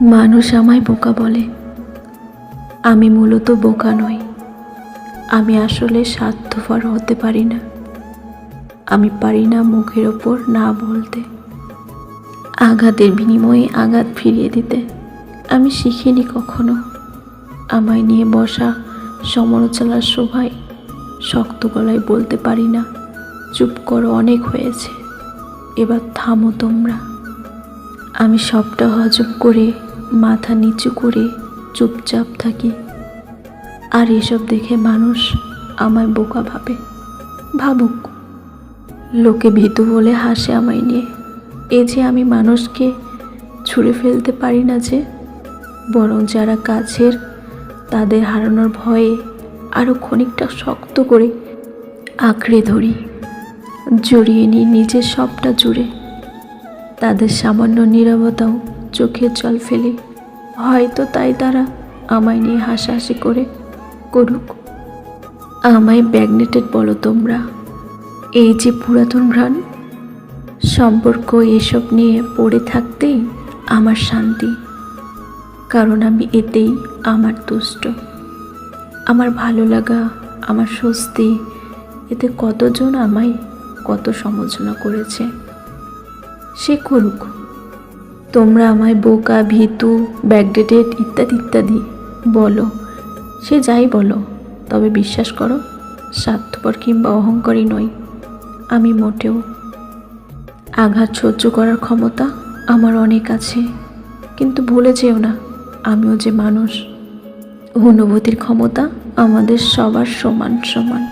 মানুষ আমায় বোকা বলে। আমি মূলত বোকা নই, আমি আসলে স্বার্থপর হতে পারি না। আমি পারি না মুখের ওপর না বলতে, আঘাতের বিনিময়ে আঘাত ফিরিয়ে দিতে। আমি শিখিনি কখনো আমায় নিয়ে বসা সমালোচনার সভায় শক্ত গলায় বলতে পারি না, চুপ করো, অনেক হয়েছে, এবার থামো তোমরা। আমি সবটা হজম করে মাথা নিচু করে চুপচাপ থাকি, আর এসব দেখে মানুষ আমায় বোকা ভাবে। ভাবুক, লোকে ভীতু বলে হাসে আমায় নিয়ে। এ যে আমি মানুষকে ছুঁড়ে ফেলতে পারি না যে, বরং যারা কাছের তাদের হারানোর ভয়ে আরও খানিকটা শক্ত করে আঁকড়ে ধরি, জড়িয়ে নিই নিজের সবটা জুড়ে। তাদের সামান্য নীরবতাও চোখের জল ফেলে, হয়তো তাই তারা আমায় নিয়ে হাসাহাসি করুক। আমায় ব্যাগনেটেড বলো তোমরা, এই যে পুরাতন ঘ্রাণ সম্পর্ক, এসব নিয়ে পড়ে থাকতেই আমার শান্তি, কারণ আমি এতেই আমার তুষ্ট। আমার ভালো লাগা, আমার স্বস্তি, এতে কতজন আমায় কত সমালোচনা করেছে, সে করুক। তোমরা আমায় বোকা, ভীতু, ব্যাকডেটেড ইত্যাদি ইত্যাদি বলো, সে যাই বলো, তবে বিশ্বাস করো, স্বার্থপর কিংবা অহংকারী নই আমি মোটেও। আঘাত সহ্য করার ক্ষমতা আমার অনেক আছে, কিন্তু ভুলে যেও না আমিও যে মানুষ। অনুভূতির ক্ষমতা আমাদের সবার সমান সমান।